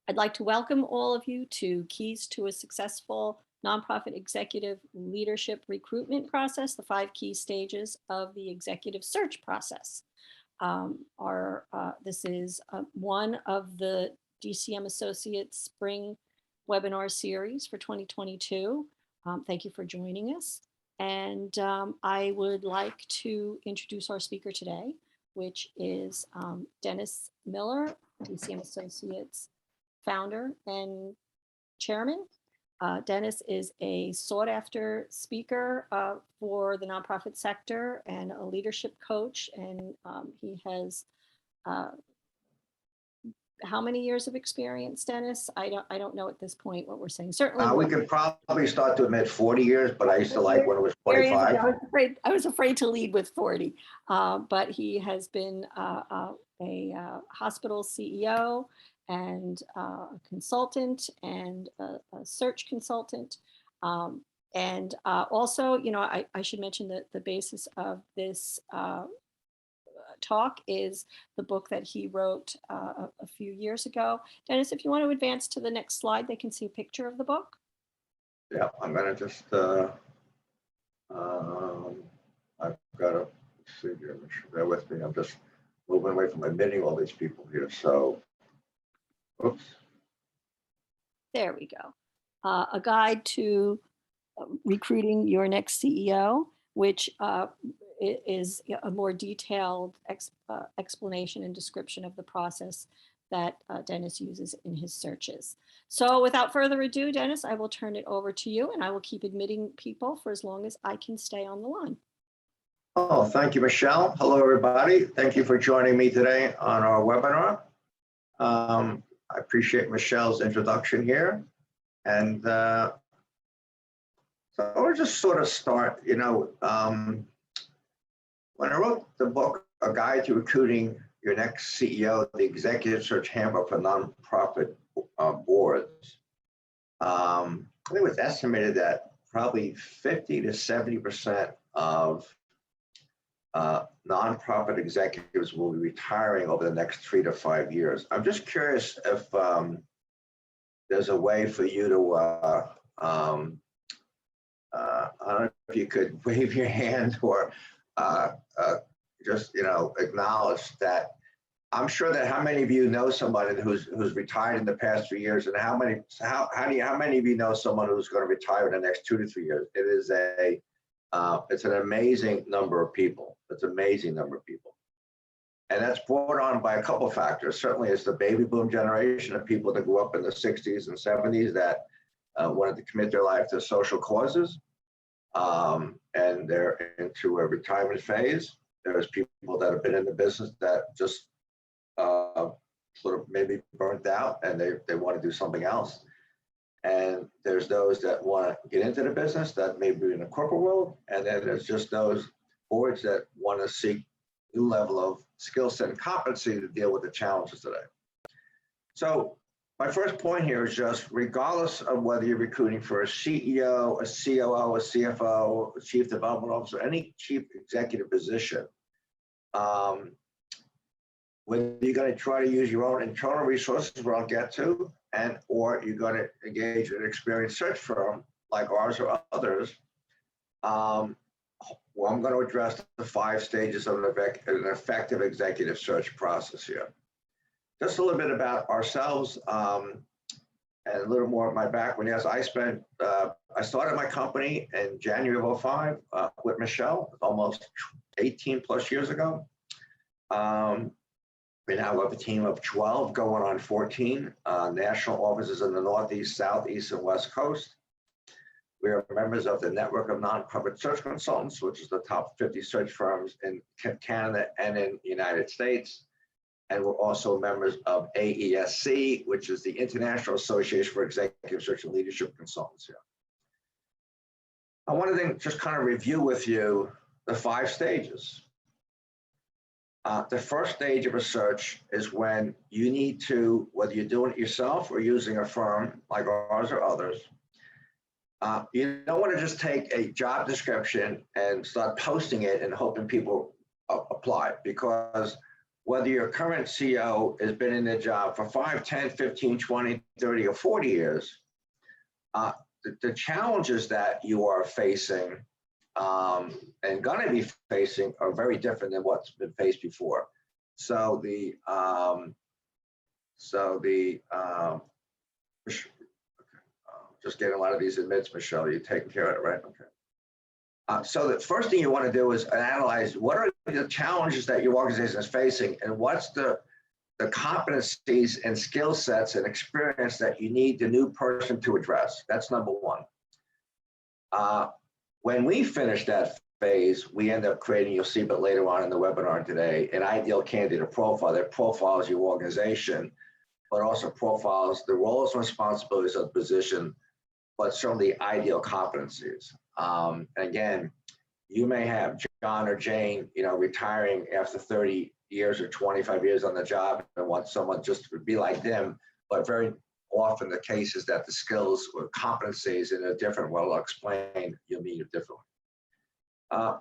I'd like to welcome all of you to Keys to a Successful Nonprofit Executive Leadership Recruitment Process, the 5 key stages of the executive search process. This is one of the DCM Associates Spring Webinar Series for 2022. Thank you for joining us. And I would like to introduce our speaker today, which is Dennis Miller, DCM Associates Founder and Chairman. Dennis is a sought-after speaker for the nonprofit sector and a leadership coach, and he has how many years of experience, Dennis? I don't know at this point what we're saying. Certainly, we could probably start to admit 40 years, but I used to like when it was 25. I was afraid to lead with 40, but he has been a hospital CEO and a consultant and a search consultant. And also, you know, I should mention that the basis of this talk is the book that he wrote a few years ago. Dennis, if you want to advance to the next slide, they can see a picture of the book. Yeah, I'm gonna just, I've got to see here, bear with me. I'm just moving away from admitting all these people here. So, oops. There we go. A guide to recruiting your next CEO, which is a more detailed explanation and description of the process that Dennis uses in his searches. So without further ado, Dennis, I will turn it over to you, and I will keep admitting people for as long as I can stay on the line. Oh, thank you, Michelle. Hello, everybody. Thank you for joining me today on our webinar. I appreciate Michelle's introduction here. And so I'll just sort of start, you know, when I wrote the book, A Guide to Recruiting Your Next CEO, the Executive Search Handbook for Nonprofit Boards, I think it was estimated that probably 50 to 70% of nonprofit executives will be retiring over the next 3 to 5 years. I'm just curious if there's a way for you to, I don't know if you could wave your hand or just, you know, acknowledge that. I'm sure that how many of you know somebody who's retired in the past 3 years, and how many of you know someone who's going to retire in the next 2 to 3 years? It is it's an amazing number of people. It's an amazing number of people. And that's brought on by a couple of factors. Certainly it's the baby boom generation of people that grew up in the 60s and 70s that wanted to commit their life to social causes. And they're into a retirement phase. There's people that have been in the business that just sort of maybe burnt out and they want to do something else. And there's those that want to get into the business that may be in the corporate world. And then there's just those boards that want to seek new level of skill set and competency to deal with the challenges today. So my first point here is just regardless of whether you're recruiting for a CEO, a COO, a CFO, a chief development officer, any chief executive position, whether you're going to try to use your own internal resources, where I'll get to, or you're going to engage an experienced search firm like ours or others, well, I'm going to address the 5 stages of an effective executive search process here. Just a little bit about ourselves and a little more of my background. Yes, I started my company in January of 2005 with Michelle, almost 18 plus years ago. We now have a team of 12 going on 14 national offices in the Northeast, Southeast, and West Coast. We are members of the Network of Nonprofit Search Consultants, which is the top 50 search firms in Canada and in the United States. And we're also members of AESC, which is the International Association for Executive Search and Leadership Consultants here. I wanted to just kind of review with you the 5 stages. The first stage of a search is when you need to, whether you're doing it yourself or using a firm like ours or others, you don't want to just take a job description and start posting it and hoping people apply, because whether your current CEO has been in their job for 5, 10, 15, 20, 30, or 40 years, the challenges that you are facing and going to be facing are very different than what's been faced before. So just getting a lot of these admits, Michelle, you're taking care of it, right? Okay. So the first thing you want to do is analyze what are the challenges that your organization is facing, and what's the competencies and skill sets and experience that you need the new person to address. That's number one. When we finish that phase, we end up creating, you'll see a bit later on in the webinar today, an ideal candidate profile that profiles your organization, but also profiles the roles and responsibilities of the position, but certainly ideal competencies. Again, you may have John or Jane, retiring after 30 years or 25 years on the job and want someone just to be like them, but very often the case is that the skills or competencies in a different, well, I'll explain, you'll need it differently.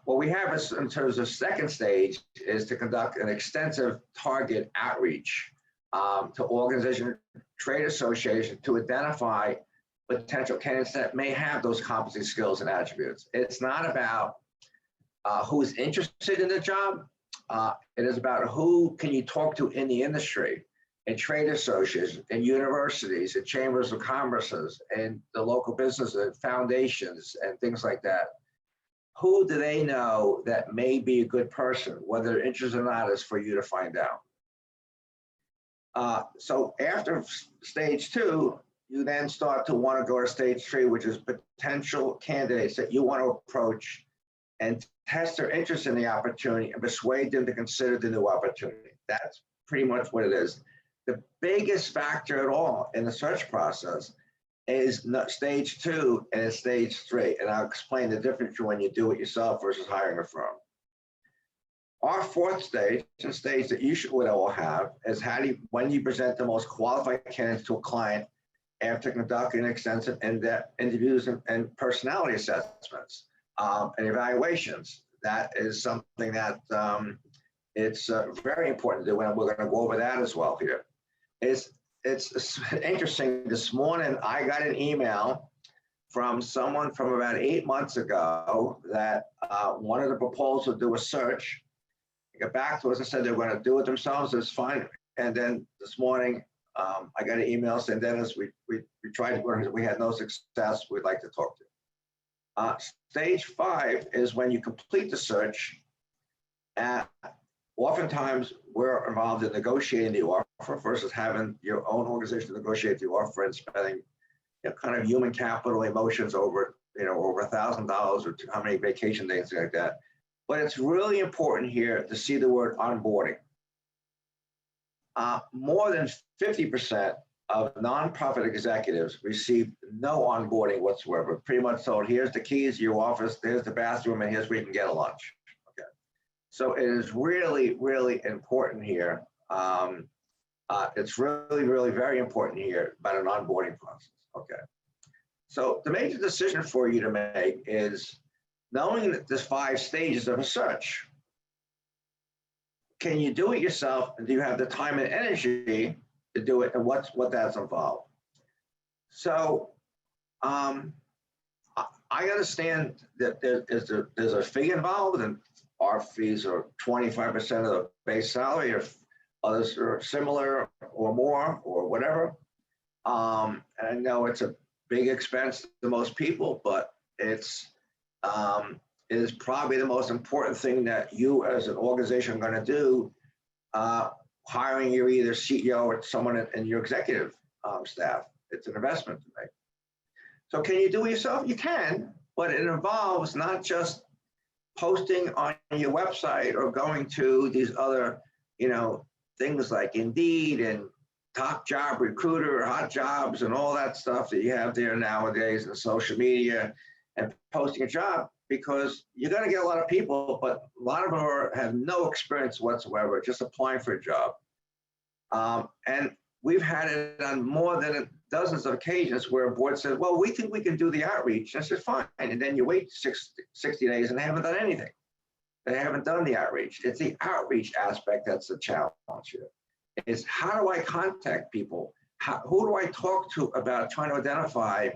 What we have is, in terms of second stage, is to conduct an extensive target outreach to organization, trade association, to identify potential candidates that may have those competency, skills, and attributes. It's not about who's interested in the job. It is about who can you talk to in the industry, in trade associations, in universities, in chambers of commerces, and the local businesses, and foundations, and things like that. Who do they know that may be a good person? Whether they're interested or not is for you to find out. So after stage 2, you then start to want to go to stage 3, which is potential candidates that you want to approach and test their interest in the opportunity and persuade them to consider the new opportunity. That's pretty much what it is. The biggest factor at all in the search process is stage 2 and stage 3. And I'll explain the difference when you do it yourself versus hiring a firm. Our fourth stage, the stage that you should all have, is when you present the most qualified candidates to a client after conducting extensive in-depth interviews and personality assessments and evaluations. That is something that it's very important to do, and we're going to go over that as well here. It's interesting. This morning, I got an email from someone from about 8 months ago that wanted to propose to do a search. They got back to us and said they were going to do it themselves. It's fine. And then this morning, I got an email saying, Dennis, we tried, we had no success. We'd like to talk to you. Stage 5 is when you complete the search. Oftentimes, we're involved in negotiating the offer versus having your own organization negotiate the offer and spending kind of human capital, emotions over over $1,000 or how many vacation days, things like that. But it's really important here to see the word onboarding. More than 50% of nonprofit executives receive no onboarding whatsoever. Pretty much told, here's the keys to your office, here's the bathroom, and here's where you can get a lunch. Okay. So it is really, really important here. It's really, really very important here about an onboarding process. Okay. So the major decision for you to make is knowing that there's 5 stages of a search. Can you do it yourself? And do you have the time and energy to do it? And what that's involved? So I understand that there's a fee involved, and our fees are 25% of the base salary, or others are similar or more or whatever. And I know it's a big expense to most people, but it is probably the most important thing that you as an organization are going to do, hiring your either CEO or someone in your executive staff. It's an investment to make. So can you do it yourself? You can, but it involves not just posting on your website or going to these other, things like Indeed and Top Job Recruiter or Hot Jobs and all that stuff that you have there nowadays in social media and posting a job, because you're going to get a lot of people, but a lot of them have no experience whatsoever, just applying for a job. And we've had it on more than dozens of occasions where a board says, well, we think we can do the outreach. And I said, fine. And then you wait 60 days and they haven't done anything. They haven't done the outreach. It's the outreach aspect that's the challenge here. Is how do I contact people? Who do I talk to about trying to identify,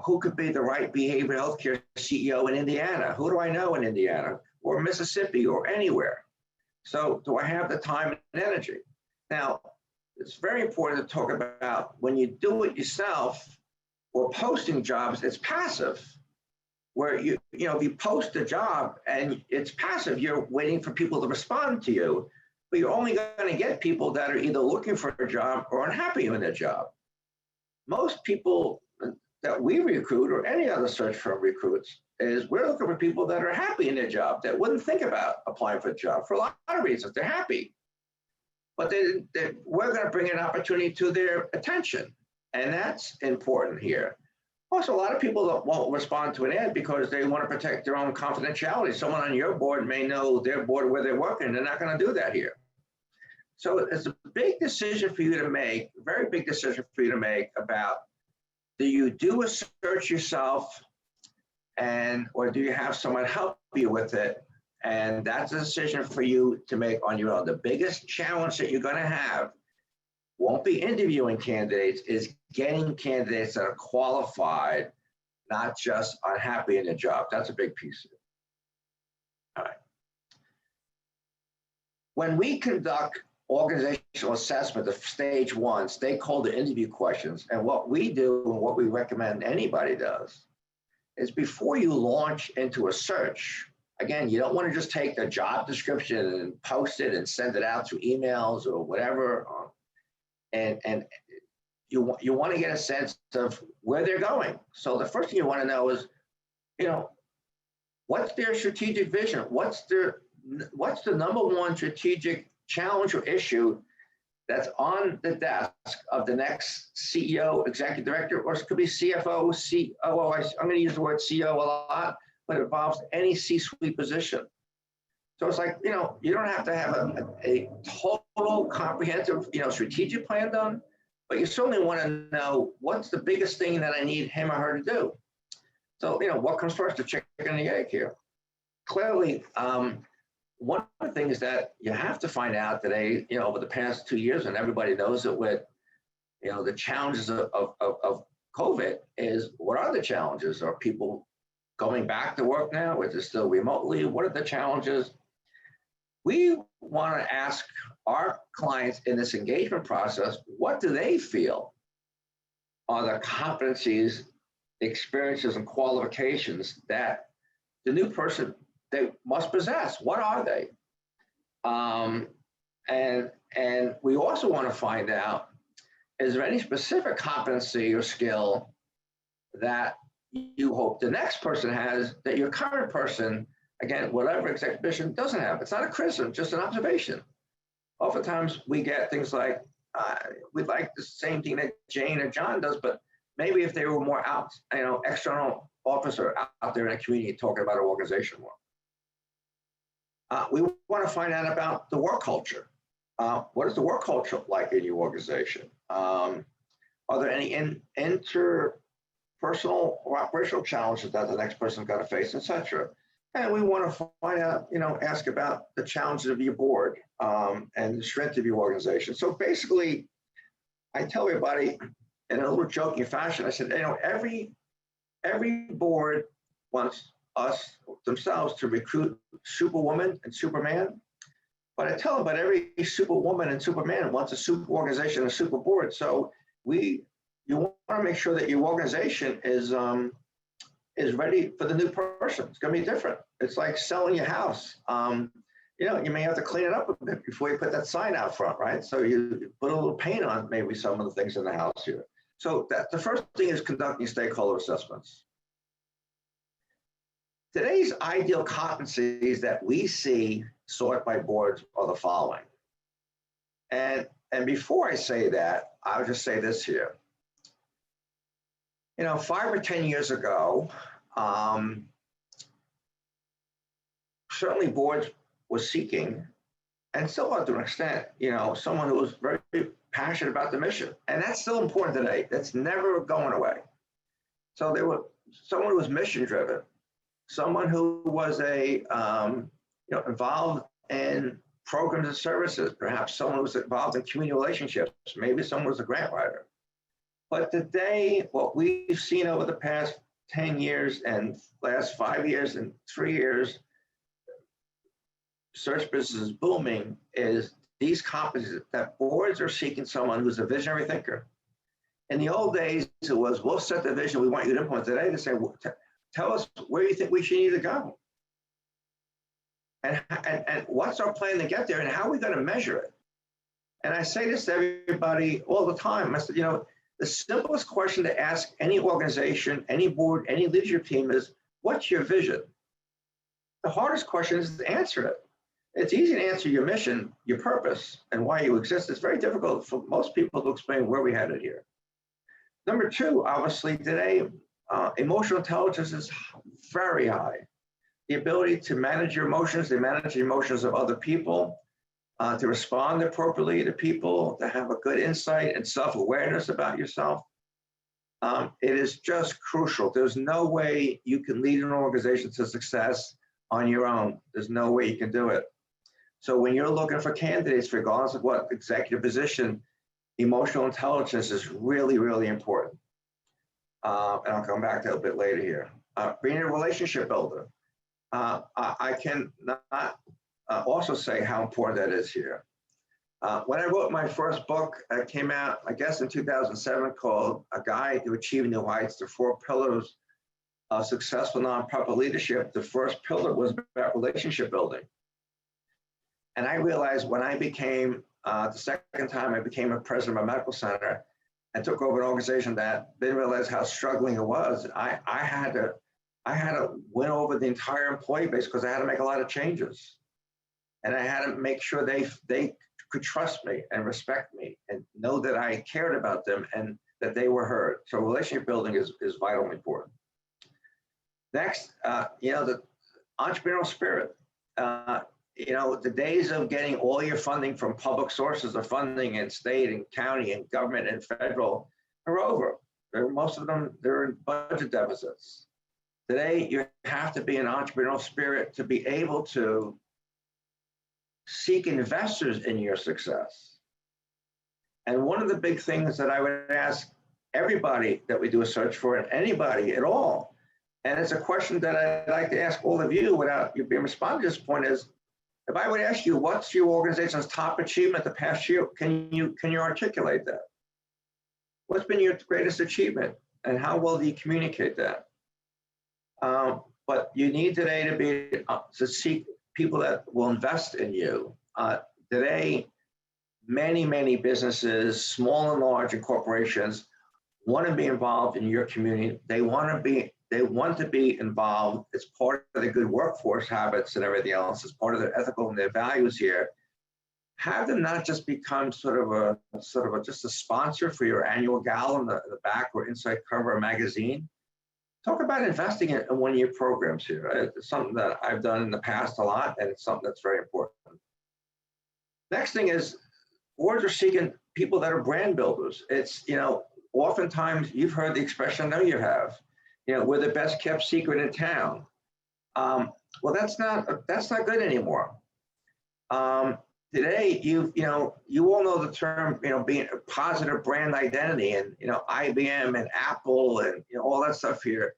who could be the right behavioral healthcare CEO in Indiana? Who do I know in Indiana or Mississippi or anywhere? So do I have the time and energy? Now, it's very important to talk about when you do it yourself or posting jobs, it's passive. Where if you post a job and it's passive, you're waiting for people to respond to you, but you're only going to get people that are either looking for a job or unhappy in their job. Most people that we recruit or any other search firm recruits is we're looking for people that are happy in their job, that wouldn't think about applying for a job for a lot of reasons. They're happy, but we're going to bring an opportunity to their attention. And that's important here. Also, a lot of people won't respond to an ad because they want to protect their own confidentiality. Someone on your board may know their board where they're working. They're not going to do that here. So it's a big decision for you to make, a very big decision for you to make about, do you do a search yourself or do you have someone help you with it? And that's a decision for you to make on your own. The biggest challenge that you're going to have won't be interviewing candidates, is getting candidates that are qualified, not just unhappy in their job. That's a big piece of it. All right. When we conduct organizational assessment of stage 1, stakeholder interview questions, and what we do and what we recommend anybody does is before you launch into a search, again, you don't want to just take the job description and post it and send it out through emails or whatever. And you want to get a sense of where they're going. So the first thing you want to know is, what's their strategic vision? What's the number one strategic challenge or issue that's on the desk of the next CEO, executive director, or it could be CFO, COO. I'm going to use the word CEO a lot, but it involves any C-suite position. So it's like, you don't have to have a total comprehensive, strategic plan done, but you certainly want to know what's the biggest thing that I need him or her to do. So, what comes first, the chicken and the egg here? Clearly, one of the things that you have to find out today, over the past 2 years, and everybody knows it with, the challenges of COVID, is what are the challenges? Are people going back to work now? Is it still remotely? What are the challenges? We want to ask our clients in this engagement process, what do they feel are the competencies, experiences, and qualifications that the new person they must possess? What are they? And we also want to find out, is there any specific competency or skill that you hope the next person has that your current person, again, whatever executive position, doesn't have? It's not a criticism, just an observation. Oftentimes we get things like, we'd like the same thing that Jane or John does, but maybe if they were more out, external officer out there in the community talking about our organization more. We want to find out about the work culture. What is the work culture like in your organization? Are there any interpersonal or operational challenges that the next person's got to face, et cetera? And we want to find out, ask about the challenges of your board and the strength of your organization. So basically, I tell everybody in a little joking fashion, I said, every board wants us themselves to recruit superwoman and superman. But I tell them, but every superwoman and superman wants a super organization, a super board. So you want to make sure that your organization is ready for the new person. It's going to be different. It's like selling your house. You may have to clean it up a bit before you put that sign out front, right? So you put a little paint on maybe some of the things in the house here. So the first thing is conducting stakeholder assessments. Today's ideal competencies that we see sought by boards are the following. And before I say that, I'll just say this here. 5 or 10 years ago, certainly boards were seeking, and still are to an extent, someone who was very passionate about the mission. And that's still important today. That's never going away. So they were someone who was mission driven, someone who was a involved in programs and services. Perhaps someone was involved in community relationships. Maybe someone was a grant writer. But today, what we've seen over the past 10 years and last 5 years and 3 years, search business is booming, is these competencies that boards are seeking someone who's a visionary thinker. In the old days, it was, we'll set the vision, we want you to implement. Today, they say, tell us where you think we should need to go. And what's our plan to get there, and how are we going to measure it? And I say this to everybody all the time. I said, the simplest question to ask any organization, any board, any leadership team is, what's your vision? The hardest question is to answer it. It's easy to answer your mission, your purpose, and why you exist. It's very difficult for most people to explain where we headed here. Number two, obviously today, emotional intelligence is very high. The ability to manage your emotions, to manage the emotions of other people, to respond appropriately to people, to have a good insight and self-awareness about yourself. It is just crucial. There's no way you can lead an organization to success on your own. There's no way you can do it. So when you're looking for candidates, regardless of what executive position, emotional intelligence is really, really important. And I'll come back to that a bit later here. Being a relationship builder. I cannot also say how important that is here. When I wrote my first book, it came out, I guess, in 2007, called A Guide to Achieving New Heights, the 4 pillars of successful nonprofit leadership. The first pillar was about relationship building. And I realized when I became, the second time I became a president of a medical center and took over an organization that didn't realize how struggling it was, I had to win over the entire employee base because I had to make a lot of changes. And I had to make sure they could trust me and respect me and know that I cared about them and that they were heard. So relationship building is vitally important. Next, the entrepreneurial spirit. The days of getting all your funding from public sources of funding in state and county and government and federal are over. Most of them, they're in budget deficits. Today, you have to be an entrepreneurial spirit to be able to seek investors in your success. And one of the big things that I would ask everybody that we do a search for, and anybody at all, and it's a question that I'd like to ask all of you without you being responding to this point, is if I would ask you, what's your organization's top achievement the past year, can you articulate that? What's been your greatest achievement, and how well do you communicate that? But you need today to seek people that will invest in you. Today, many businesses, small and large, and corporations want to be involved in your community. They want to be involved. It's part of the good workforce habits and everything else. It's part of their ethical and their values here. Have them not just become sort of just a sponsor for your annual gala in the back or inside cover of a magazine. Talk about investing in one-year programs here. It's something that I've done in the past a lot, and it's something that's very important. Next thing is, boards are seeking people that are brand builders. It's, oftentimes you've heard the expression, I know you have, we're the best kept secret in town. Well, that's not good anymore. Today, you all know the term, being a positive brand identity, and IBM and Apple and all that stuff here.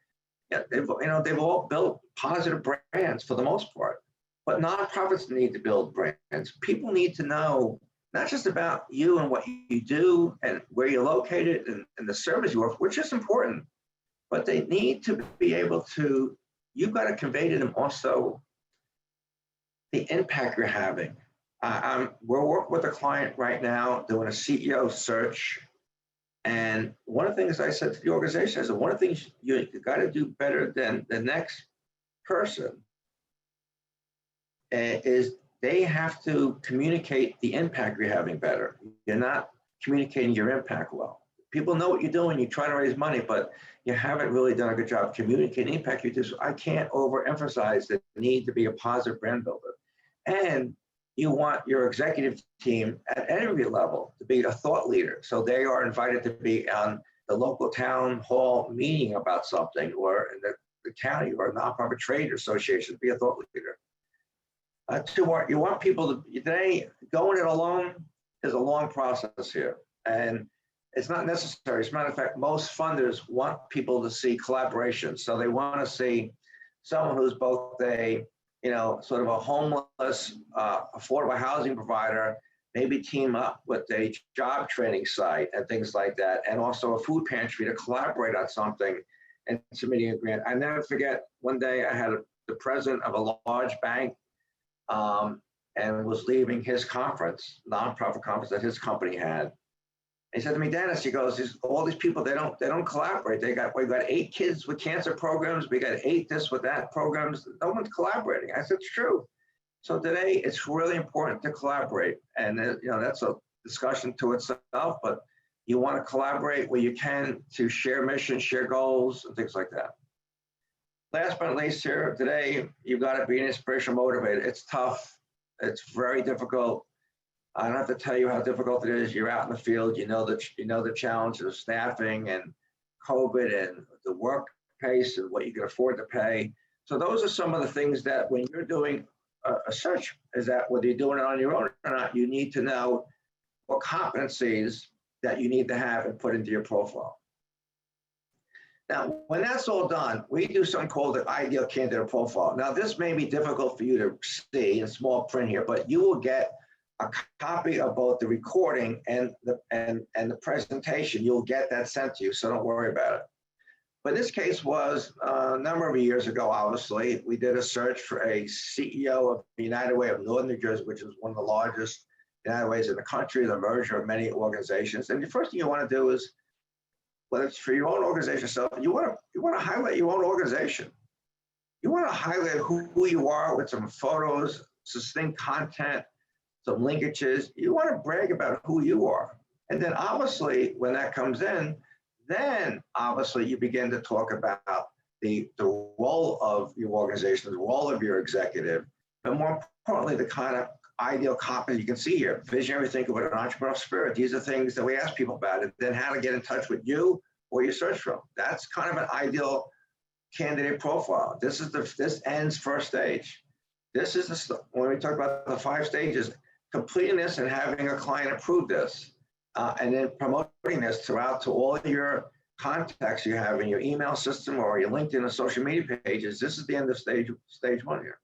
Yeah, they've all built positive brands for the most part. But nonprofits need to build brands. People need to know not just about you and what you do and where you're located and the service you offer, which is important, but they need to be able to. You've got to convey to them also the impact you're having. We're working with a client right now doing a CEO search. And one of the things I said to the organization is that one of the things you got to do better than the next person is they have to communicate the impact you're having better. You're not communicating your impact well. People know what you're doing, you try to raise money, but you haven't really done a good job communicating the impact you do. So I can't overemphasize the need to be a positive brand builder. And you want your executive team at every level to be a thought leader. So they are invited to be on the local town hall meeting about something, or in the county or a nonprofit trade association to be a thought leader. You want people to, today, going it alone is a long process here. And it's not necessary. As a matter of fact, most funders want people to see collaboration. So they want to see someone who's both a, sort of a homeless, affordable housing provider, maybe team up with a job training site and things like that, and also a food pantry to collaborate on something and submitting a grant. I never forget, one day I had the president of a large bank and was leaving his conference, nonprofit conference that his company had. He said to me, Dennis, he goes, all these people, they don't collaborate. We got 8 kids with cancer programs. We got 8 this with that programs. No one's collaborating. I said, it's true. So today it's really important to collaborate. And that's a discussion to itself, but you want to collaborate where you can to share missions, share goals, and things like that. Last but not least here, today, you've got to be an inspirational motivator. It's tough. It's very difficult. I don't have to tell you how difficult it is. You're out in the field. You know the challenges of staffing and COVID and the work pace and what you can afford to pay. So those are some of the things that when you're doing a search, is that whether you're doing it on your own or not, you need to know what competencies that you need to have and put into your profile. Now, when that's all done, we do something called the ideal candidate profile. Now, this may be difficult for you to see in small print here, but you will get a copy of both the recording and the presentation. You'll get that sent to you, so don't worry about it. But this case was a number of years ago, obviously. We did a search for a CEO of United Way of Northern New Jersey, which is one of the largest United Ways in the country, the merger of many organizations. And the first thing you want to do is, whether it's for your own organization, so you want to highlight your own organization. You want to highlight who you are with some photos, succinct content, some linkages. You want to brag about who you are. And then obviously when that comes in, then obviously you begin to talk about the role of your organization, the role of your executive, but more importantly, the kind of ideal copy you can see here. Visionary thinker with an entrepreneurial spirit. These are things that we ask people about, and then how to get in touch with you or your search firm. That's kind of an ideal candidate profile. This ends first stage. This is when we talk about the 5 stages, completing this and having a client approve this, and then promoting this throughout to all of your contacts you have in your email system or your LinkedIn or social media pages. This is the end of stage 1 here.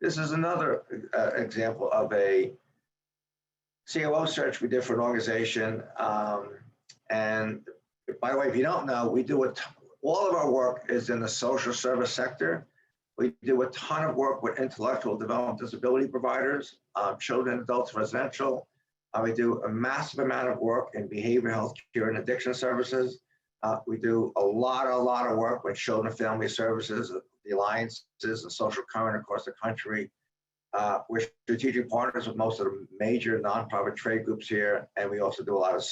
This is another example of a COO search we did for an organization. And by the way, if you don't know, we do all of our work is in the social service sector. We do a ton of work with intellectual development disability providers, children and adults residential. We do a massive amount of work in behavioral health care and addiction services. We do a lot of work with children and family services, the alliances and social current across the country. We're strategic partners with most of the major nonprofit trade groups here, and we also do a lot of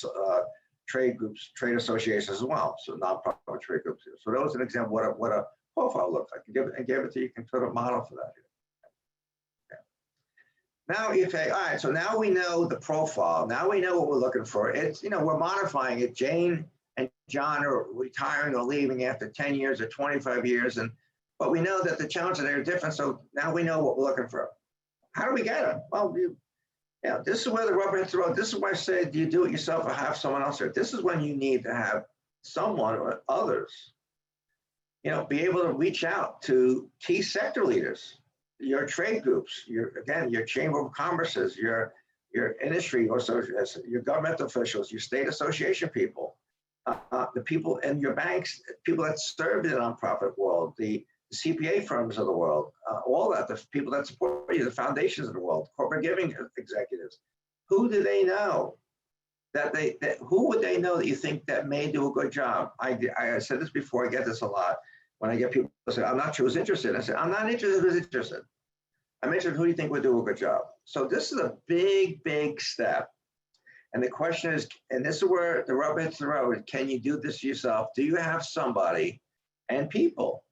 trade groups, trade associations as well. So nonprofit trade groups here. So that was an example of what a profile looks like. I gave it to you. You can sort of model for that here. Okay. Now you say, all right, so now we know the profile. Now we know what we're looking for. It's, we're modifying it. Jane and John are retiring or leaving after 10 years or 25 years. But we know that the challenges are different. So now we know what we're looking for. How do we get them? Well, this is where the rubber hits the road. This is why I said, do you do it yourself or have someone else there? This is when you need to have someone or others, be able to reach out to key sector leaders, your trade groups, your chamber of commerces, your industry or your government officials, your state association people, the people in your banks, people that serve in the nonprofit world, the CPA firms of the world, all that, the people that support you, the foundations of the world, corporate giving executives. Who do they know? Who would they know that you think that may do a good job? I said this before, I get this a lot. When I get people who say, I'm not sure who's interested. I say, I'm not interested who's interested. I'm interested who do you think would do a good job? So this is a big step. And the question is, and this is where the rubber hits the road, can you do this yourself? Do you have somebody and people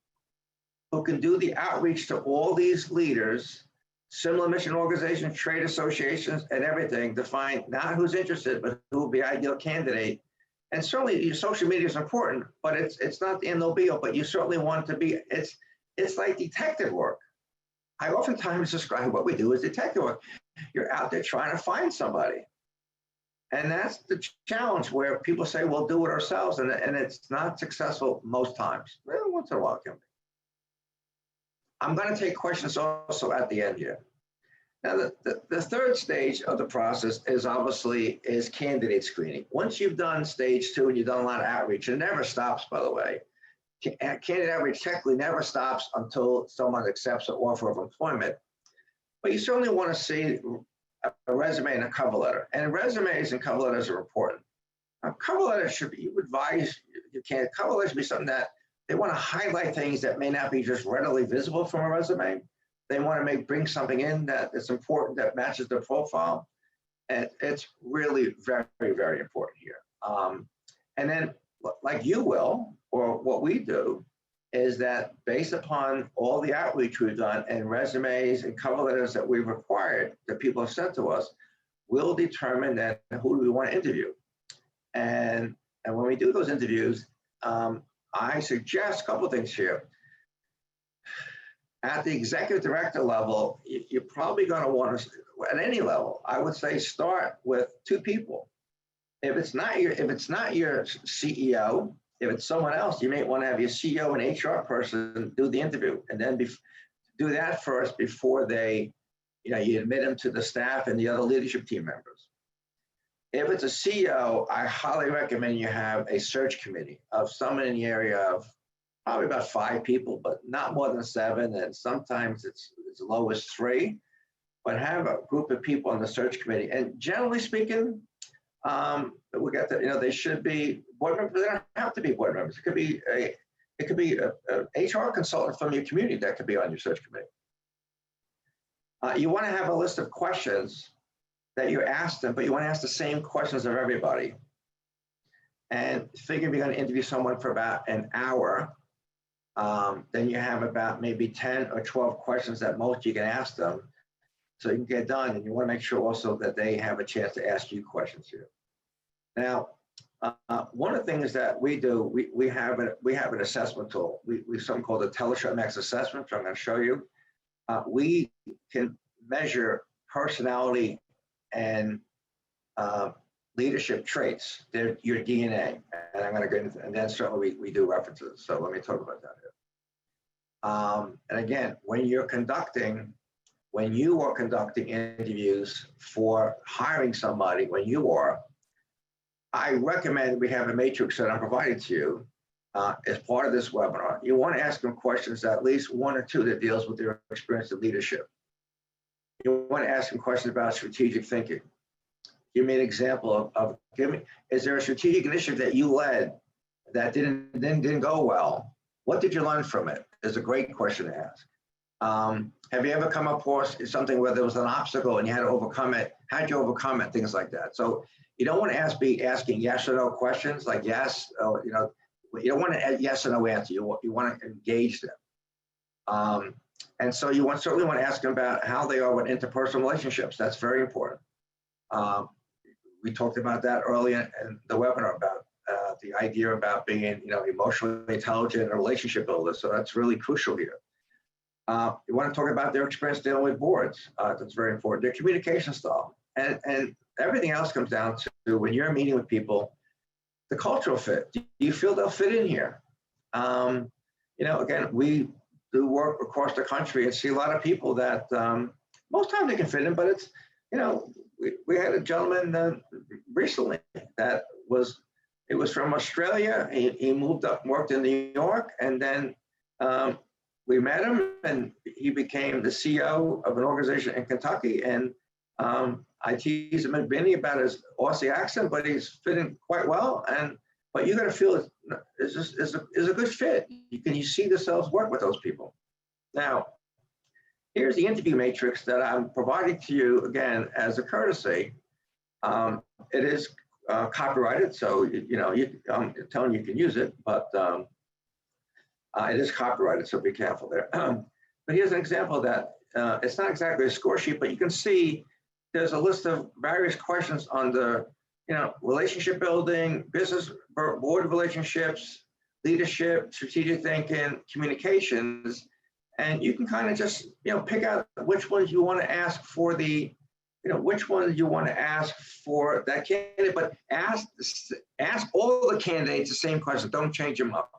who can do the outreach to all these leaders, similar mission organizations, trade associations, and everything to find not who's interested, but who will be ideal candidate And certainly your social media is important, but it's not the end all be all, but you certainly want to be, it's like detective work. I oftentimes describe what we do as detective work. You're out there trying to find somebody. And that's the challenge where people say, we'll do it ourselves. And it's not successful most times. Well, once in a while it can be. I'm going to take questions also at the end here. Now, the third stage of the process is obviously candidate screening. Once you've done stage 2 and you've done a lot of outreach, it never stops, by the way. Candidate outreach technically never stops until someone accepts an offer of employment. But you certainly want to see a resume and a cover letter. And resumes and cover letters are important. Now, cover letters should be, you advise you can't, cover letters should be something that they want to highlight things that may not be just readily visible from a resume. They want to bring something in that is important, that matches their profile. And it's really very, very important here. And then like you will, or what we do, is that based upon all the outreach we've done and resumes and cover letters that we've required that people have sent to us, we'll determine that who do we want to interview. And when we do those interviews, I suggest a couple of things here. At the executive director level, you're probably going to want to, at any level, I would say start with 2 people. If it's not your CEO, if it's someone else, you may want to have your CEO and HR person do the interview, and then do that first before they, you admit them to the staff and the other leadership team members. If it's a CEO, I highly recommend you have a search committee of someone in the area of probably about 5 people, but not more than 7, and sometimes it's as low as 3. But have a group of people on the search committee, and generally speaking, we got that. They should be board members. They don't have to be board members. It could be a HR consultant from your community that could be on your search committee. You want to have a list of questions that you ask them, but you want to ask the same questions of everybody. And figure if you're going to interview someone for about an hour, then you have about maybe 10 or 12 questions that most you can ask them, so you can get done. And you want to make sure also that they have a chance to ask you questions here. Now, one of the things that we do, we have an assessment tool. We have something called the Teleshop Max assessment, which I'm going to show you. We can measure personality and leadership traits. They're your DNA, and I'm going to get into, and then certainly we do references. So let me talk about that here. And again, when you are conducting interviews for hiring somebody, I recommend we have a matrix that I'm providing to you as part of this webinar. You want to ask them questions, at least 1 or 2 that deals with their experience in leadership. You want to ask them questions about strategic thinking. Give me an example is there a strategic initiative that you led that didn't go well? What did you learn from it? Is a great question to ask. Have you ever come across something where there was an obstacle and you had to overcome it? How'd you overcome it? Things like that. So you don't want to be asking yes or no questions, like yes, or, you don't want to yes or no answer. You want to engage them. And so you certainly want to ask them about how they are with interpersonal relationships. That's very important. We talked about that earlier in the webinar about the idea about being, emotionally intelligent and a relationship builder. So that's really crucial here. You want to talk about their experience dealing with boards. That's very important. Their communication style, and everything else comes down to when you're meeting with people, the cultural fit. Do you feel they'll fit in here? Again, we do work across the country and see a lot of people that most times they can fit in, but it's, we had a gentleman recently that was from Australia. He moved up and worked in New York, and then we met him, and he became the CEO of an organization in Kentucky. And I tease him at Benny about his Aussie accent, but he's fitting quite well. But you got to feel is a good fit. You see yourselves work with those people. Now, here's the interview matrix that I'm providing to you again as a courtesy. It is copyrighted, so I'm telling you can use it, but it is copyrighted, so be careful there. But here's an example that it's not exactly a score sheet, but you can see there's a list of various questions under relationship building, business board relationships, leadership, strategic thinking, communications, and you can kind of just, pick out which ones you want to ask for which ones you want to ask for that candidate, but ask all the candidates the same question. Don't change them up.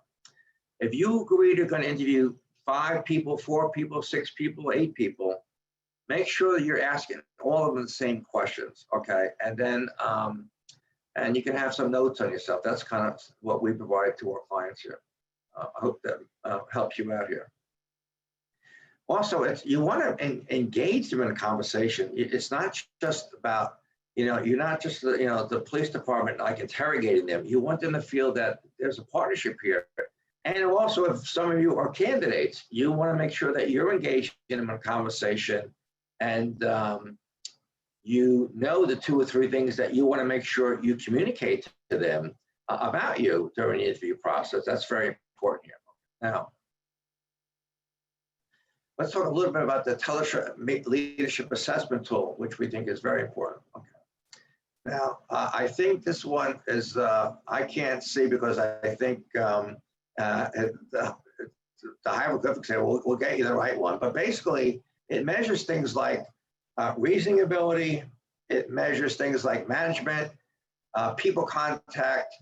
If you agree to going to interview 5 people, 4 people, 6 people, 8 people, make sure that you're asking all of them the same questions, okay? And then, and you can have some notes on yourself. That's kind of what we provide to our clients here. I hope that helps you out here. Also, you want to engage them in a conversation. It's not just about, you're not just, the police department like interrogating them. You want them to feel that there's a partnership here. And also, if some of you are candidates, you want to make sure that you're engaged in them in a conversation, and the 2 or 3 things that you want to make sure you communicate to them about you during the interview process. That's very important here. Now, let's talk a little bit about the leadership assessment tool, which we think is very important. Okay. Now, I think this one is, I can't see because I think the hieroglyphics say we'll get you the right one. But basically, it measures things like reasoning ability. It measures things like management, people contact,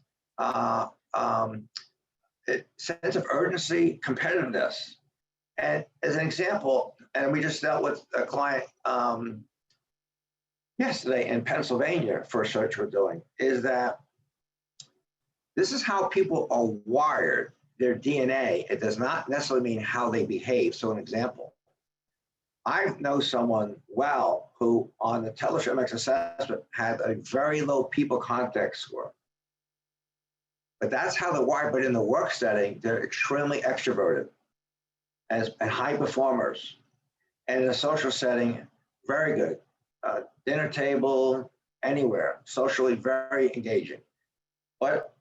sense of urgency, competitiveness. And as an example, and we just dealt with a client yesterday in Pennsylvania for a search we're doing, is that this is how people are wired, their DNA. It does not necessarily mean how they behave. So an example, I know someone well who on the Telemex assessment had a very low people contact score. But that's how they're wired. But in the work setting, they're extremely extroverted and high performers. And in a social setting, very good. Dinner table, anywhere, socially very engaging. But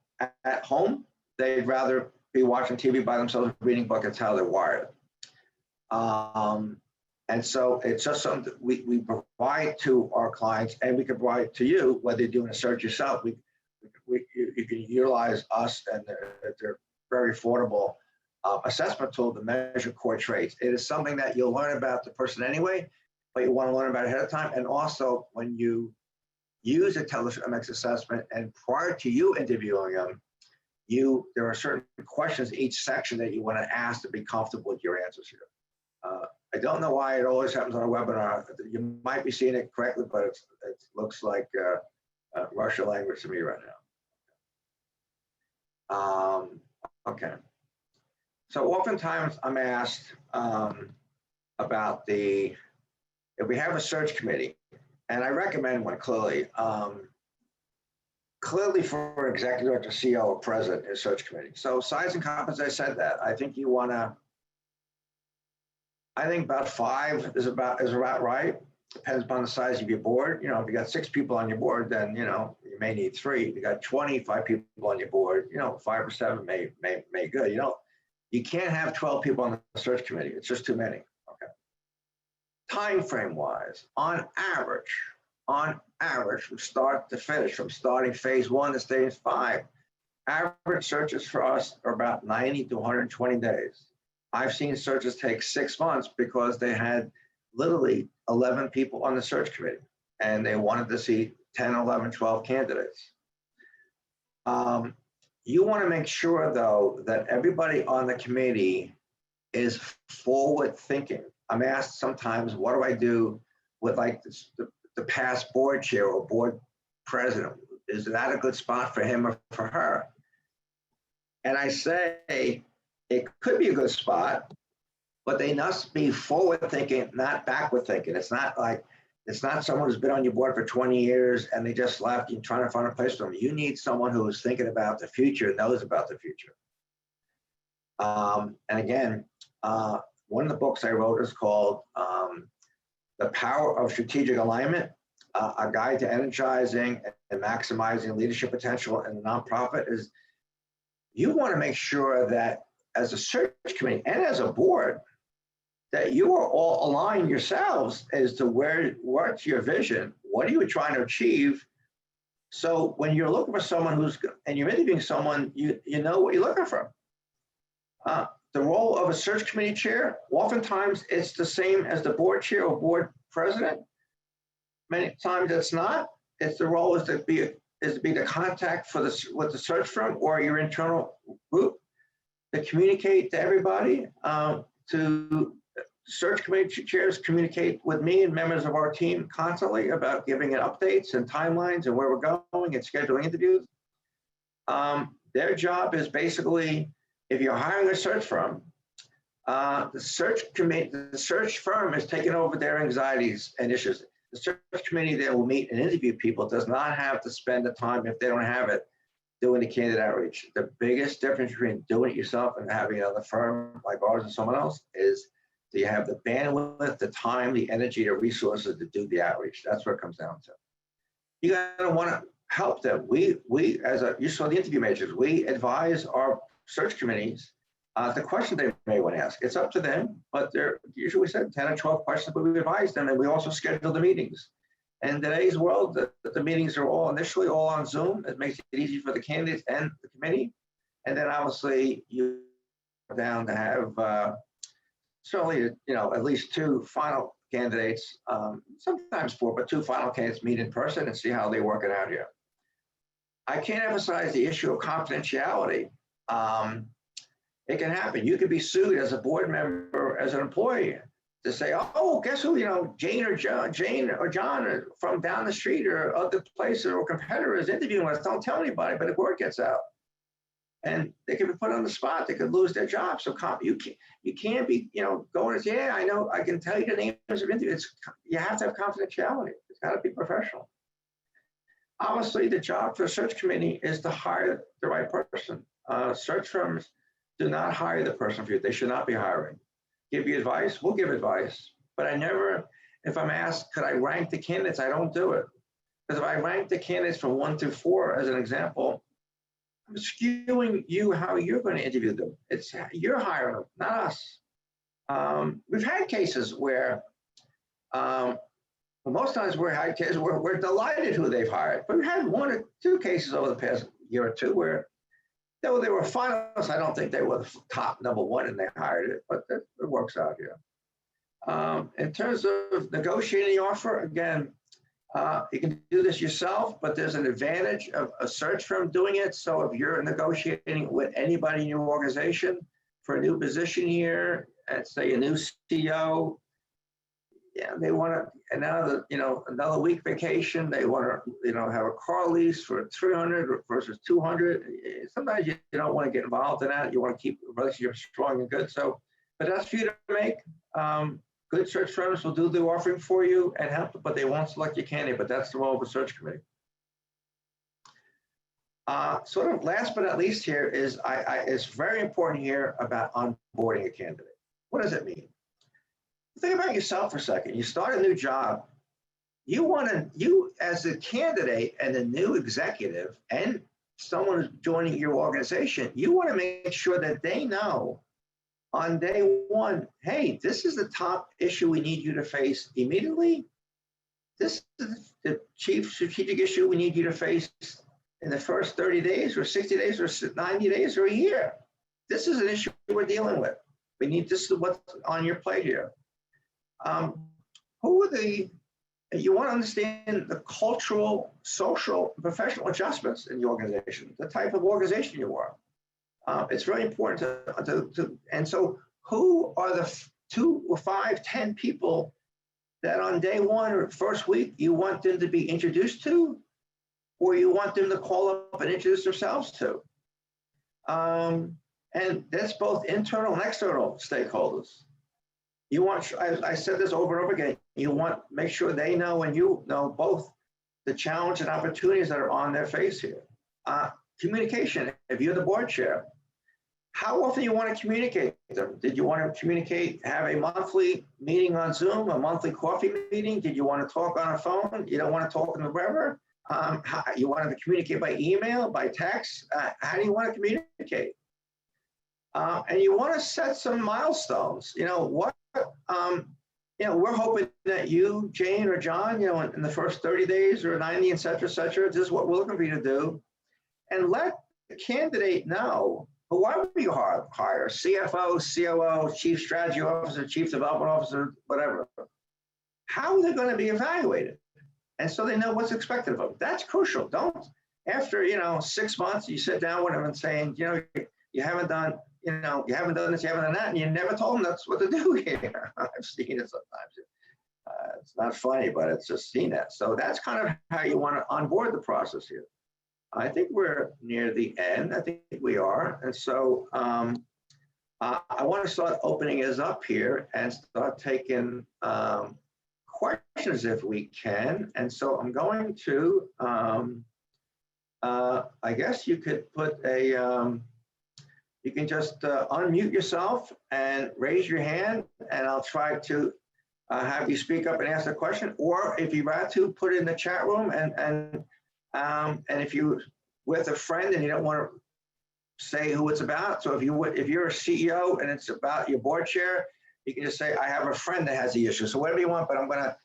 at home, they'd rather be watching TV by themselves, reading books. That's how they're wired. And so it's just something that we provide to our clients, and we can provide to you, whether you're doing a search yourself. You can utilize us, and they're very affordable assessment tool to measure core traits. It is something that you'll learn about the person anyway, but you want to learn about it ahead of time. And also, when you use a Telemex assessment and prior to you interviewing them, there are certain questions in each section that you want to ask to be comfortable with your answers here. I don't know why it always happens on a webinar. You might be seeing it correctly, but it looks like Russian language to me right now. Okay. So oftentimes I'm asked about if we have a search committee, and I recommend one clearly. Clearly for executive director, CEO, or president is search committee. So size and competence, I said that. I think you want to, I think about 5 is about right. Depends upon the size of your board. If you got 6 people on your board, then you may need 3. If you got 25 people on your board, 5 or 7 may good. You can't have 12 people on the search committee. It's just too many. Okay. Time frame wise, on average, from start to finish, from starting phase 1 to stage 5, average searches for us are about 90 to 120 days. I've seen searches take 6 months because they had literally 11 people on the search committee and they wanted to see 10, 11, 12 candidates. You want to make sure, though, that everybody on the committee is forward thinking. I'm asked sometimes, what do I do with like the past board chair or board president? Is that a good spot for him or for her? And I say, it could be a good spot, but they must be forward thinking, not backward thinking. It's not someone who's been on your board for 20 years and they just left. You're trying to find a place for them. You need someone who is thinking about the future, knows about the future. And again, one of the books I wrote is called The Power of Strategic Alignment, a guide to energizing and maximizing leadership potential in a nonprofit. Is you want to make sure that as a search committee and as a board, that you are all aligned yourselves as to what's your vision, what are you trying to achieve, So when you're looking for someone and you're interviewing someone, you know what you're looking for. The role of a search committee chair, oftentimes it's the same as the board chair or board president. Many times it's not. It's the role is to be the contact for with the search firm or your internal group to communicate to everybody. To search committee chairs communicate with me and members of our team constantly about giving it updates and timelines and where we're going and scheduling interviews. Their job is basically, if you're hiring a search firm, the search firm is taking over their anxieties and issues. The search committee that will meet and interview people does not have to spend the time, if they don't have it, doing the candidate outreach. The biggest difference between doing it yourself and having another firm like ours and someone else is, do you have the bandwidth, the time, the energy, the resources to do the outreach? That's what it comes down to. You gotta want to help them. You saw the interview matrix, we advise our search committees the question they may want to ask. It's up to them, but they're usually said 10 or 12 questions, but we advise them, and we also schedule the meetings. In today's world, the meetings are initially all on Zoom. It makes it easy for the candidates and the committee. And then obviously you are down to have certainly, at least 2 final candidates, sometimes 4, but 2 final candidates meet in person and see how they work it out here. I can't emphasize the issue of confidentiality. It can happen. You could be sued as a board member, as an employee, to say, oh, guess who, Jane or John are from down the street or other places or competitors interviewing us. Don't tell anybody, but if word gets out, and they can be put on the spot, they could lose their job. So you can't be, going and say, yeah, I know, I can tell you the names of interviews. You have to have confidentiality. It's got to be professional. Obviously, the job for a search committee is to hire the right person. Search firms do not hire the person for you. They should not be hiring. Give you advice, we'll give advice. But I never, if I'm asked, could I rank the candidates? I don't do it. Because if I rank the candidates from 1 through 4, as an example, I'm skewing you how you're going to interview them. It's you're hiring them, not us. We've had cases where, most times we're delighted who they've hired. But we've had 1 or 2 cases over the past year or 2 where they were finalists. I don't think they were the top number 1 and they hired it, but it works out here. In terms of negotiating the offer, again, you can do this yourself, but there's an advantage of a search firm doing it. So if you're negotiating with anybody in your organization for a new position here, and say a new CEO, they want another week vacation. They want to, have a car lease for 300 versus 200. Sometimes you don't want to get involved in that. You want to keep the relationship strong and good. So, but that's for you to make. Good search firms will do the offering for you and help, but they won't select your candidate. But that's the role of a search committee. Sort of last but not least here is it's very important here about onboarding a candidate. What does it mean? Think about yourself for a second. You start a new job. You as a candidate and a new executive and someone who's joining your organization, you want to make sure that they know on day 1, hey, this is the top issue we need you to face immediately. This is the chief strategic issue we need you to face in the first 30 days or 60 days or 90 days or a year. This is an issue we're dealing with. This is what's on your plate here. You want to understand the cultural, social, professional adjustments in the organization, the type of organization you are. It's very important and so who are the 2 or 5, 10 people that on day 1 or first week you want them to be introduced to, or you want them to call up and introduce themselves to? And that's both internal and external stakeholders. You want, I said this over and over again, you want to make sure they know and you know both the challenge and opportunities that are on their face here. Communication, if you're the board chair, how often you want to communicate with them? Did you want to communicate, have a monthly meeting on Zoom, a monthly coffee meeting? Did you want to talk on a phone? You don't want to talk on the web? You want to communicate by email, by text? How do you want to communicate? And you want to set some milestones. we're hoping that you, Jane or John, in the first 30 days or 90, et cetera, this is what we're looking for you to do. And let the candidate know, whoever you hire, CFO, COO, Chief Strategy Officer, Chief Development Officer, whatever, how they're going to be evaluated. And so they know what's expected of them. That's crucial. Don't, after, 6 months, you sit down with them and saying, you haven't done, you haven't done this, you haven't done that, and you never told them that's what to do here. I've seen it sometimes. It's not funny, but it's just seen that. So that's kind of how you want to onboard the process here. I think we're near the end. I think we are. And so I want to start opening us up here and start taking questions if we can. And so I'm going to, I guess you could put you can just unmute yourself and raise your hand, and I'll try to have you speak up and ask a question. Or if you'd rather to, put it in the chat room, and if you're with a friend and you don't want to say who it's about, so if you're a CEO and it's about your board chair, you can just say, I have a friend that has the issue. So whatever you want, but I'm going to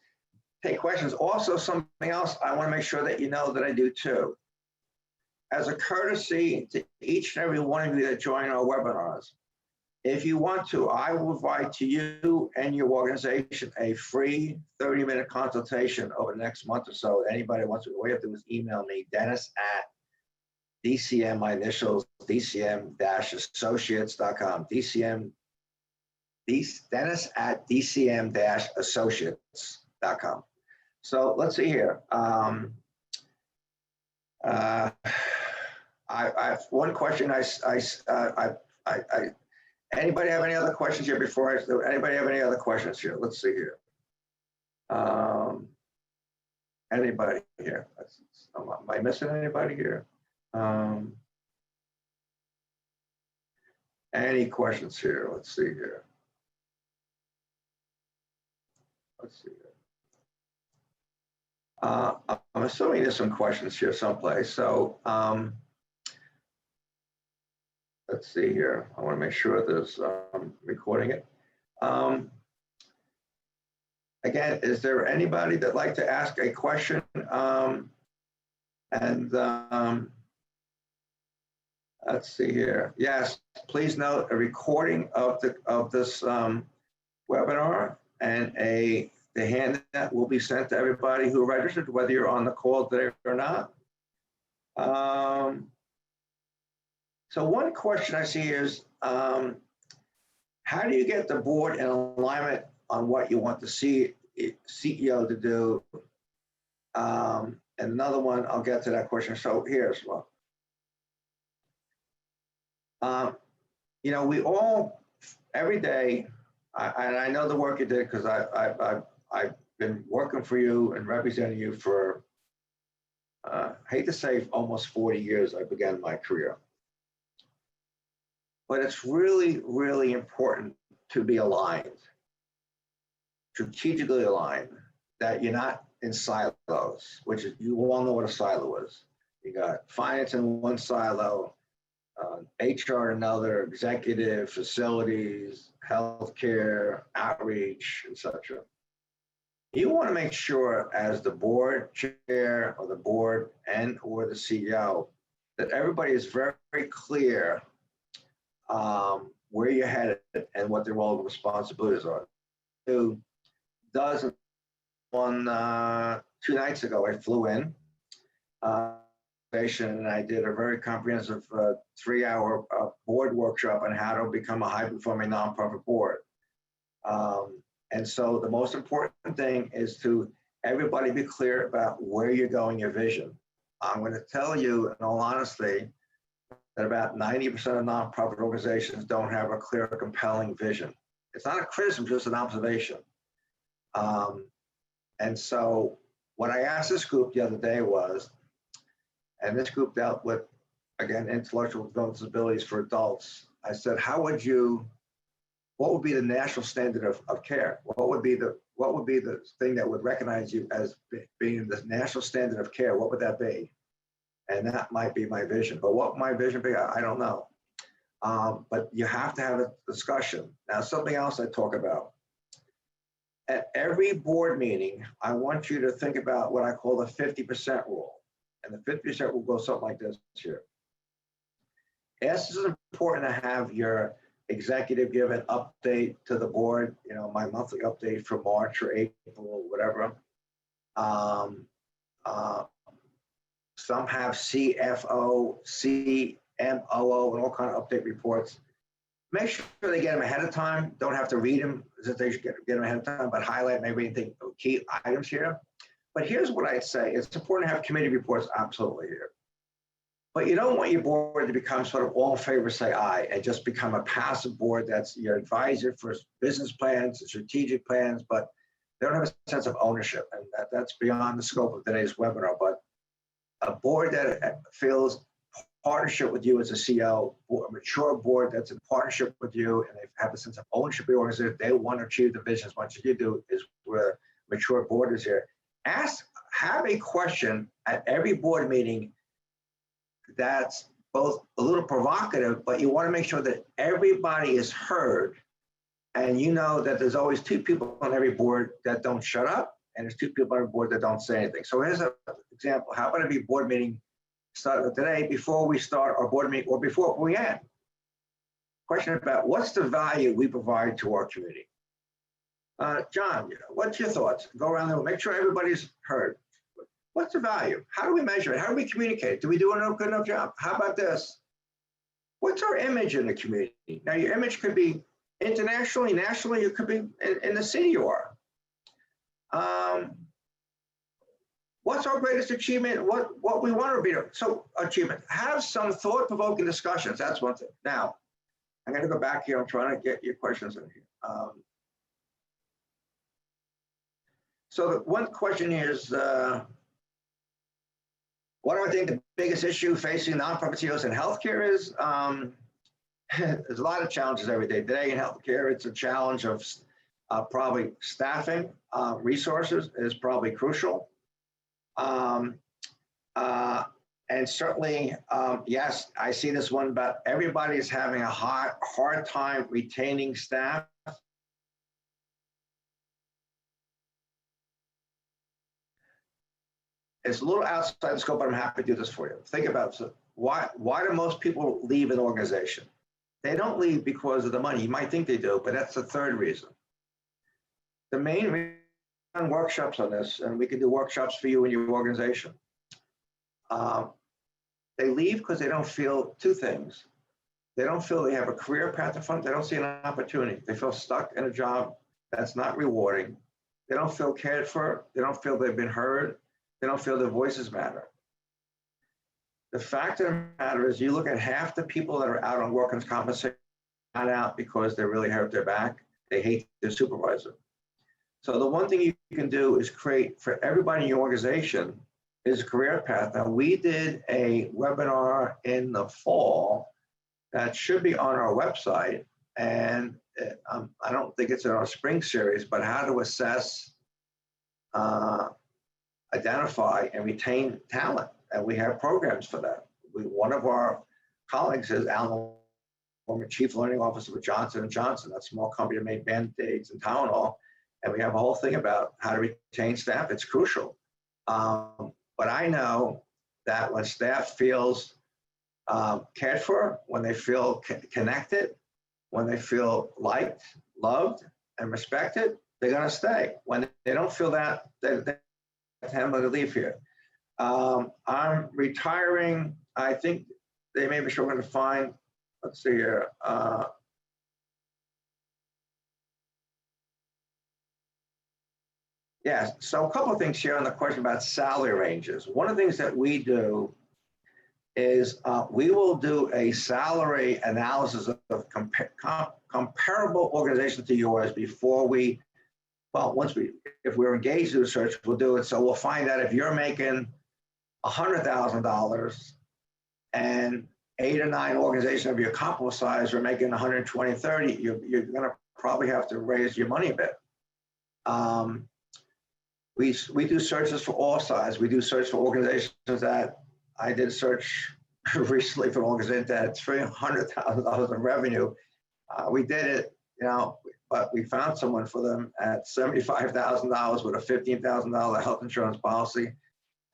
take questions. Also, something else I want to make sure that you know that I do too. As a courtesy to each and every one of you that join our webinars, if you want to, I will provide to you and your organization a free 30-minute consultation over the next month or so. Anybody wants to, all you have to do is email me, Dennis at DCM, my initials, DCM-associates.com, Dennis at DCM-associates.com. So let's see here. I have one question. Anybody have any other questions here before anybody have any other questions here? Let's see here. Anybody here? Am I missing anybody here? Any questions here? Let's see here. Let's see here. I'm assuming there's some questions here someplace. So let's see here. I want to make sure there's recording it. Again, is there anybody that'd like to ask a question? Let's see here. Yes, please note a recording of this webinar and the handout will be sent to everybody who registered, whether you're on the call today or not. So one question I see is, how do you get the board in alignment on what you want the CEO to do? And another one, I'll get to that question. So here's one. We all, every day, and I know the work you did because I've been working for you and representing you for, I hate to say, almost 40 years. I began my career. But it's really, really important to be aligned, strategically aligned, that you're not in silos, which is, you all know what a silo is. You got finance in one silo, HR in another, executive, facilities, healthcare, outreach, etc. You want to make sure as the board chair or the board and or the CEO that everybody is very, very clear where you're headed and what their role and responsibilities are. Who doesn't? 2 nights ago, I flew in and I did a very comprehensive 3-hour board workshop on how to become a high-performing nonprofit board. And so the most important thing is to everybody be clear about where you're going, your vision. I'm going to tell you, in all honesty, that about 90% of nonprofit organizations don't have a clear, compelling vision. It's not a criticism, just an observation. And so what I asked this group the other day was, and this group dealt with, again, intellectual development disabilities for adults. I said, what would be the national standard of care? What would be the thing that would recognize you as being the national standard of care? What would that be? And that might be my vision. But what my vision be, I don't know. But you have to have a discussion. Now, something else I talk about. at every board meeting, I want you to think about what I call the 50% rule. And the 50% rule goes something like this here. Yes, it's important to have your executive give an update to the board, you know, my monthly update for March or April or whatever. Some have CFO, CMOO, and all kind of update reports. Make sure they get them ahead of time. Don't have to read them, that they should get them ahead of time, but highlight maybe anything, key items here. But here's what I'd say. It's important to have committee reports, absolutely here. But you don't want your board to become sort of all in favor, say aye, and just become a passive board that's your advisor for business plans and strategic plans, but they don't have a sense of ownership. And that's beyond the scope of today's webinar. But a board that feels partnership with you as a CEO, a mature board that's in partnership with you, and they have a sense of ownership of the organization, they want to achieve the vision as much as you do, is where mature board is here. Have a question at every board meeting that's both a little provocative, but you want to make sure that everybody is heard. And you know that there's always two people on every board that don't shut up, and there's two people on every board that don't say anything. So here's an example. How about every board meeting start today, before we start our board meeting or before we end? Question about what's the value we provide to our community? John, what's your thoughts? Go around there, make sure everybody's heard. What's the value? How do we measure it? How do we communicate? Do we do a good enough job? How about this? What's our image in the community? Now, your image could be internationally, nationally, it could be in the city you are. What's our greatest achievement? What we want to be? So achievement. Have some thought-provoking discussions. That's one thing. Now, I'm going to go back here. I'm trying to get your questions in here. So the one question is, what do I think the biggest issue facing nonprofit CEOs in healthcare is? There's a lot of challenges every day. Today in healthcare, it's a challenge of probably staffing. Resources is probably crucial. And certainly, yes, I see this one, but everybody's having a hard time retaining staff. It's a little outside the scope, but I'm happy to do this for you. Think about it. Why do most people leave an organization? They don't leave because of the money. You might think they do, but that's the third reason. The main reason, workshops on this, and we can do workshops for you and your organization. They leave because they don't feel two things. They don't feel they have a career path in front. They don't see an opportunity. They feel stuck in a job that's not rewarding. They don't feel cared for. They don't feel they've been heard. They don't feel their voices matter. The fact of the matter is, you look at half the people that are out on workers' compensation, not out because they really hurt their back. They hate their supervisor. So the one thing you can do is create for everybody in your organization is a career path. Now, we did a webinar in the fall that should be on our website, and I don't think it's in our spring series, but how to assess, identify, and retain talent. And we have programs for that. One of our colleagues is Alan, former Chief Learning Officer with Johnson & Johnson, that small company that made Band-Aids and Tylenol. And we have a whole thing about how to retain staff. It's crucial. But I know that when staff feels cared for, when they feel connected, when they feel liked, loved, and respected, they're going to stay. When they don't feel that, they're going to leave here. I'm retiring. I think they may be struggling to find, let's see here. Yes, so a couple of things here on the question about salary ranges. One of the things that we do is we will do a salary analysis of comparable organizations to yours before we, well, if we're engaged in the search, we'll do it. So we'll find out if you're making $100,000 and 8 or 9 organizations of your comparable size are making 120, 30, you're going to probably have to raise your money a bit. We do searches for all sizes. We do search for organizations that I did a search recently for an organization that had $300,000 in revenue. We did it, but we found someone for them at $75,000 with a $15,000 health insurance policy.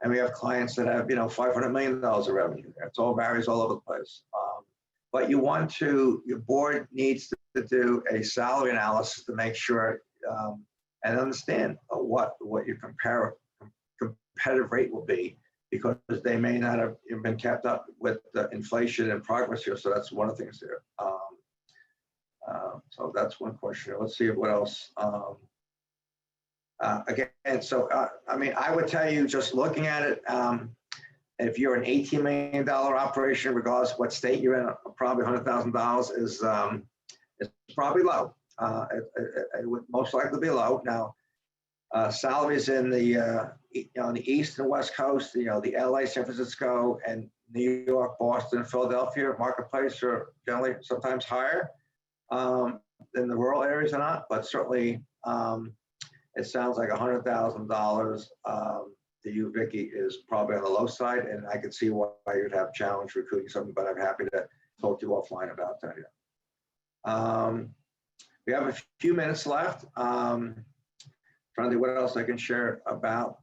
And we have clients that have, $500 million of revenue. It all varies all over the place. But your board needs to do a salary analysis to make sure and understand what your competitive rate will be, because they may not have been kept up with the inflation and progress here. So that's one of the things there. So that's one question. Let's see what else. Again, so I would tell you, just looking at it, if you're an $18 million operation, regardless of what state you're in, probably $100,000 is probably low. It would most likely be low. Now, salaries in the the East and West Coast, the LA, San Francisco, and New York, Boston, Philadelphia marketplace are generally sometimes higher than the rural areas are not, but certainly it sounds like $100,000 to you, Vicki, is probably on the low side, and I could see why you'd have challenge recruiting something, but I'm happy to talk to you offline about that. We have a few minutes left. Trying to think what else I can share about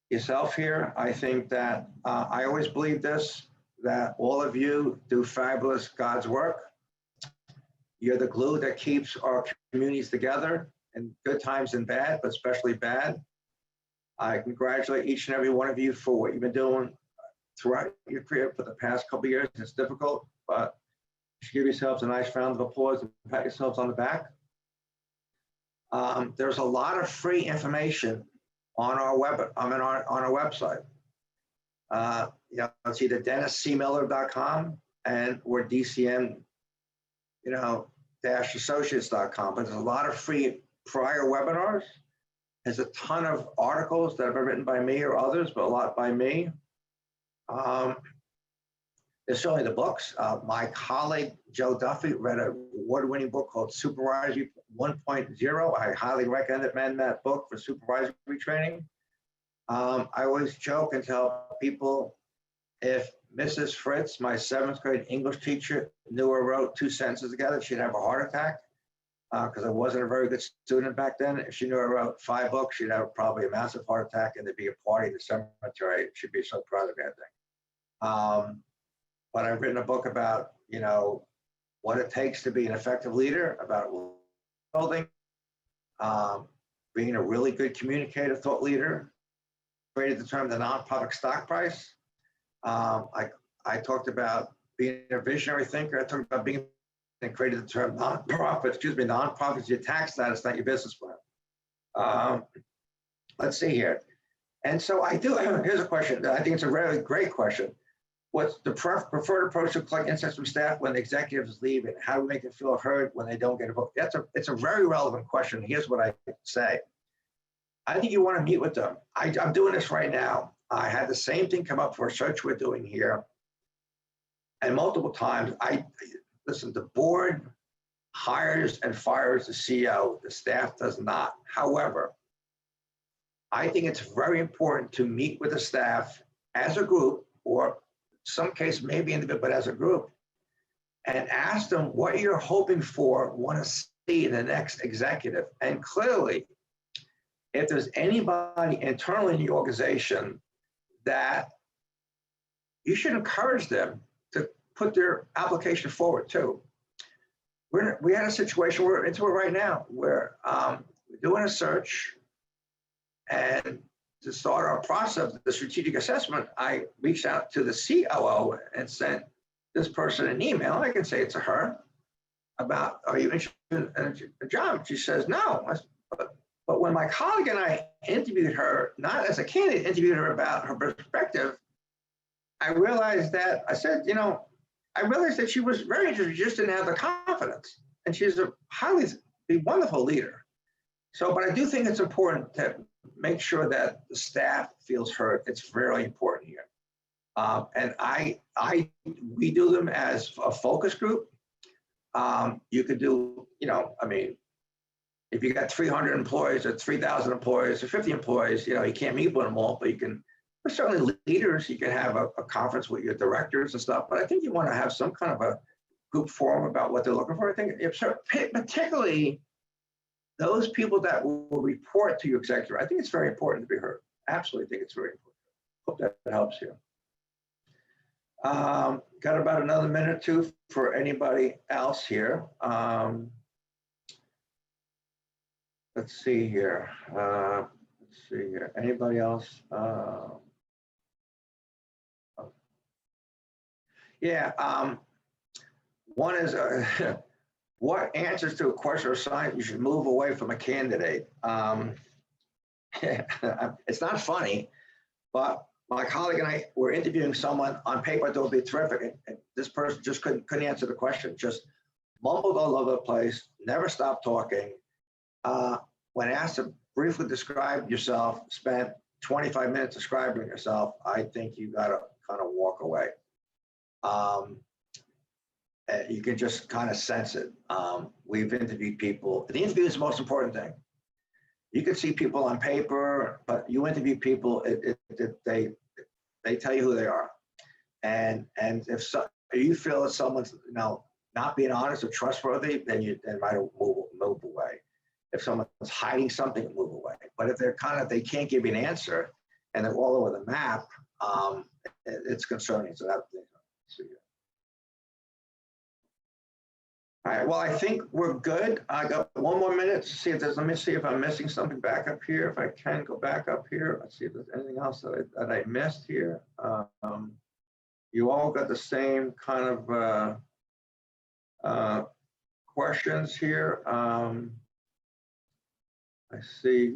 yourself here. I think that I always believe this, that all of you do fabulous God's work. You're the glue that keeps our communities together in good times and bad, but especially bad. I congratulate each and every one of you for what you've been doing throughout your career for the past couple of years. It's difficult, but you should give yourselves a nice round of applause and pat yourselves on the back. There's a lot of free information on our website. It's either DennisCMiller.com or DCM, Associates.com. But there's a lot of free prior webinars. There's a ton of articles that have been written by me or others, but a lot by me. There's certainly the books. My colleague, Joe Duffy, read an award-winning book called Supervisory 1.0. I highly recommend that book for supervisory training. I always joke and tell people, if Mrs. Fritz, my 7th grade English teacher, knew or wrote 2 sentences together, she'd have a heart attack, because I wasn't a very good student back then. If she knew I wrote 5 books, she'd have probably a massive heart attack, and there'd be a party in the cemetery. She'd be so proud of me, I think. But I've written a book about, what it takes to be an effective leader, about building, being a really good communicator, thought leader, created the term the non-public stock price. I talked about being a visionary thinker. I talked about being and created the term non-profit, non-profit is your tax status, not your business plan. Let's see here. And so here's a question. I think it's a really great question. What's the preferred approach to collect insights from staff when the executives leave, and how do we make them feel heard when they don't get a vote? It's a very relevant question. Here's what I say. I think you want to meet with them. I'm doing this right now. I had the same thing come up for a search we're doing here. And multiple times, listen, the board hires and fires the CEO, the staff does not. However, I think it's very important to meet with the staff as a group, or some case maybe individual, but as a group, and ask them what you're hoping for, want to see in the next executive. And clearly, if there's anybody internally in the organization that you should encourage them to put their application forward too. We had a situation, we're into it right now, where we're doing a search, and to start our process of the strategic assessment, I reached out to the COO and sent this person an email. I can say it to her about, are you interested in a job? She says, no. But when my colleague and I interviewed her, not as a candidate, interviewed her about her perspective, I realized that, I realized that she was very interested, just didn't have the confidence. And she's a wonderful leader. So, but I do think it's important to make sure that the staff feels heard. It's very important here. And we do them as a focus group. You could do, if you got 300 employees or 3,000 employees or 50 employees, you can't meet with them all, but you can, certainly leaders, you can have a conference with your directors and stuff, but I think you want to have some kind of group forum about what they're looking for. I think particularly those people that will report to your executive, I think it's very important to be heard. Absolutely think it's very important. Hope that helps you. Got about another minute or two for anybody else here. Let's see here. Anybody else? One is what answers to a question or sign you should move away from a candidate? It's not funny, but my colleague and I were interviewing someone on paper that would be terrific, and this person just couldn't answer the question, just mumbled all over the place, never stopped talking. When asked to briefly describe yourself, spent 25 minutes describing yourself. I think you got to kind of walk away. You can just kind of sense it. We've interviewed people. The interview is the most important thing. You can see people on paper, but you interview people, they tell you who they are. And if you feel that someone's not being honest or trustworthy, then you might move away. If someone's hiding something, move away. But if they can't give you an answer and they're all over the map, it's concerning. So that's so yeah. All right, well, I think we're good. I got one more minute to see if let me see if I'm missing something back up here. If I can go back up here, let's see if there's anything else that I missed here. You all got the same kind of questions here. I see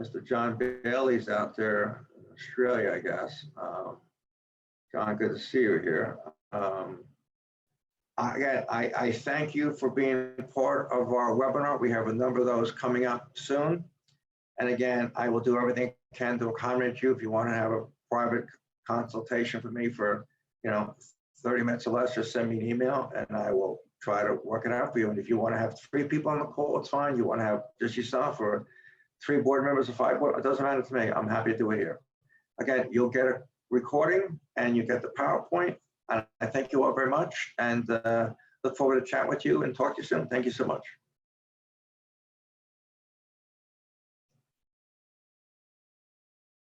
Mr. John Bailey's out there in Australia, I guess. John, good to see you here. Again, I thank you for being part of our webinar. We have a number of those coming up soon. And again, I will do everything I can to accommodate you. If you want to have a private consultation with me for 30 minutes or less, just send me an email and I will try to work it out for you. And if you want to have 3 people on the call, it's fine. You want to have just yourself or 3 board members or 5 board, it doesn't matter to me. I'm happy to do it here. Again, you'll get a recording and you get the PowerPoint. And I thank you all very much and look forward to chat with you and talk to you soon. Thank you so much.